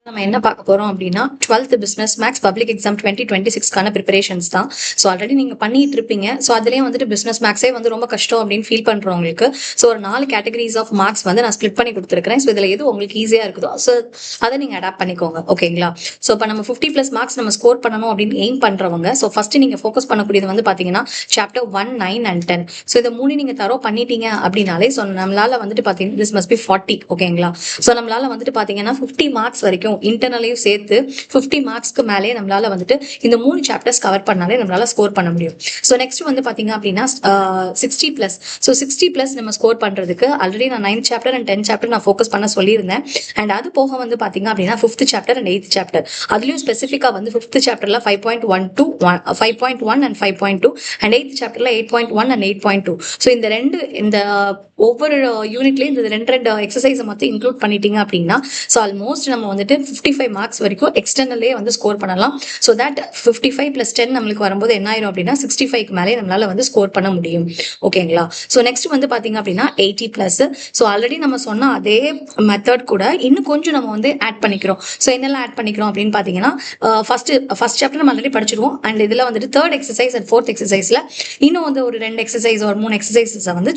நம்ம என்ன பார்க்க போறோம் அப்படின்னா 12th business maths public exam 2026க்கான ப்ரிப்பரேஷன்ஸ் தான். ஸோ ஆல்ரெடி நீங்க பண்ணிட்டு இருப்பீங்க. ஸோ அதுலயே வந்துட்டு பிசினஸ் மேக்ஸே வந்து ரொம்ப கஷ்டம் அப்படின்னு ஃபீல் பண்றவங்களுக்கு ஸோ ஒரு 4 கேட்டகரிஸ் ஆஃப் மார்க்ஸ் வந்து நான் ஸ்பிளிட் பண்ணி கொடுத்துருக்கேன். ஸோ இதுல எது உங்களுக்கு ஈஸியா இருக்குதோ ஸோ அதை நீங்க அடாப்ட் பண்ணிக்கோங்க. ஓகேங்களா? ஸோ இப்போ நம்ம 50+ மார்க்ஸ் நம்ம ஸ்கோர் பண்ணணும் அப்படின்னு எய்ம் பண்றவங்க ஸோ ஃபர்ஸ்ட் நீங்க ஃபோக்கஸ் பண்ணக்கூடியது வந்து பாத்தீங்கன்னா சாப்டர் 1, 9 and 10. ஸோ இதை 3 நீங்க தரோ பண்ணிட்டீங்க அப்படின்னாலே ஸோ நம்மளால வந்துட்டு பாத்தீங்கன்னா திஸ் மஸ்ட் பி 40. ஓகேங்களா? ஸோ நம்மளால வந்துட்டு பாத்தீங்கன்னா 50 மார்க்ஸ் வரைக்கும் இன்டர்னலையும் சேர்த்து 50 மார்க்ஸ்க்கு மேலே நம்மளால வந்துட்டு இந்த 3 சாப்டர்ஸ் கவர் பண்ணாலே நம்மளால ஸ்கோர் பண்ண முடியும். ஸோ நெக்ஸ்ட் வந்து பாத்தீங்க அப்படின்னா 60+. ஸோ 60+ நம்ம ஸ்கோர் பண்றதுக்கு ஆல்ரெடி நான் 9th chapter and 10th chapter நான் ஃபோக்கஸ் பண்ண சொல்லியிருந்தேன். அண்ட் அது போக வந்து பாத்தீங்க அப்படின்னா 5th chapter and 8th chapter அதுலயும் ஸ்பெசிஃபிக்கா வந்து 5th சாப்டர்ல 5.1 and 5.2 அண்ட் 8th சாப்டர்ல 8.1 and 8.2. ஸோ இந்த ஒவ்வொரு யூனிட்லயும் இந்த ரெண்டு எக்ஸசைஸ் மட்டும் இன்க்ளூட் பண்ணிட்டீங்க அப்படின்னா ஸோ ஆல்மோஸ்ட் நம்ம வந்துட்டு 55 மார்க்ஸ் வரைக்கும் எக்ஸ்டர்னலே வந்து ஸ்கோர் பண்ணலாம். ஸோ தட் 55+10 நம்மளுக்கு வரும்போது என்ன ஆயிரும் அப்படின்னா 65க்கு மேலே நம்மளால வந்து ஸ்கோர் பண்ண முடியும். ஓகேங்களா? ஸோ நெக்ஸ்ட் வந்து பாத்தீங்க அப்படின்னா 80+. ஸோ ஆல்ரெடி நம்ம சொன்ன அதே மெத்தட் கூட இன்னும் கொஞ்சம் நம்ம வந்து ஆட் பண்ணிக்கிறோம். ஸோ என்னெல்லாம் ஆட் பண்ணிக்கிறோம் அப்படின்னு பாத்தீங்கன்னா ஃபர்ஸ்ட் சாப்டர் நம்ம ஆல்ரெடி படிச்சிருவோம். அண்ட் இதுல வந்துட்டு 3rd எக்ஸசைஸ் அண்ட் 4th எக்ஸசைஸ்ல இன்னும் வந்து ஒரு 2 எக்ஸசைஸ் ஒரு 3 எக்ஸசைசஸ் வந்து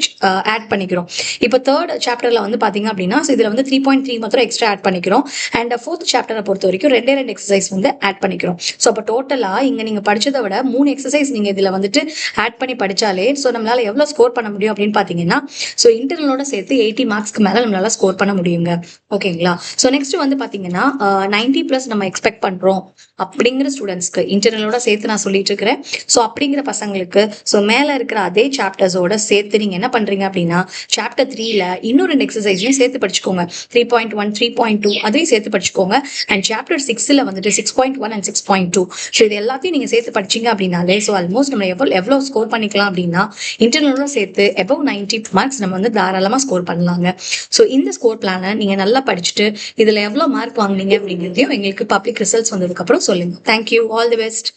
ஆட் பண்ணிக்கிறோம். இப்போ 3rd சாப்டர்ல வந்து பாத்தீங்க அப்படின்னா இதுல வந்து 3.3 மாத்திரம் எக்ஸ்ட்ரா ஆட் பண்ணிக்கிறோம். அண்ட் 4th சாப்டரை பொறுத்த வரைக்கும் 2 எக்ஸசைஸ் வந்து ஆட் பண்ணிக்கிறோம். ஸோ அப்போ டோட்டலா இங்க நீங்க படிச்சதை விட 3 எக்ஸசைஸ் நீங்க இதுல வந்துட்டு ஆட் பண்ணி படிச்சாலே ஸோ நம்மளால எவ்வளவு ஸ்கோர் பண்ண முடியும் அப்படின்னு பாத்தீங்கன்னா ஸோ இன்டர்னலோட சேர்த்து 80 மார்க்ஸ்க்கு மேல நம்மளால ஸ்கோர் பண்ண முடியுங்க. ஓகேங்களா? ஸோ நெக்ஸ்ட் வந்து பாத்தீங்கன்னா 90+ நம்ம எக்ஸ்பெக்ட் பண்றோம் அப்படிங்கிற ஸ்டூடெண்ட்ஸ்க்கு இன்டர்னலோட சேர்த்து நான் சொல்லிட்டு இருக்கிறேன். ஸோ அப்படிங்கிற பசங்களுக்கு ஸோ மேல இருக்கிற அதே சாப்டர்ஸோட சேர்த்து நீங்க என்ன பண்றீங்க அப்படின்னா சாப்டர் 3ல இன்னும் 2 எக்ஸசைஸையும் சேர்த்து படிச்சுக்கோங்க. 3.1, 3.2 அதையும் சேர்த்து படிச்சுக்கோங்க. அண்ட் சாப்டர் 6ல வந்துட்டு 6.1 and 6.2 ஸோ இது எல்லாத்தையும் நீங்க சேர்த்து படிச்சீங்க அப்படின்னாலே ஸோ ஆல்மோஸ்ட் நம்ம எவ்வளவு ஸ்கோர் பண்ணிக்கலாம் அப்படின்னா இன்டர்னலோட சேர்த்து above 90 மார்க்ஸ் நம்ம வந்து தாராளமா ஸ்கோர் பண்ணலாங்க. ஸோ இந்த ஸ்கோர் பிளானை நீங்க நல்லா படிச்சுட்டு இதுல எவ்வளவு மார்க் வாங்குனீங்க அப்படிங்கிறதையும் எங்களுக்கு பப்ளிக் ரிசல்ட்ஸ் வந்ததுக்கு அப்புறம் சொல்லுங்க. தேங்க்யூ. All the best.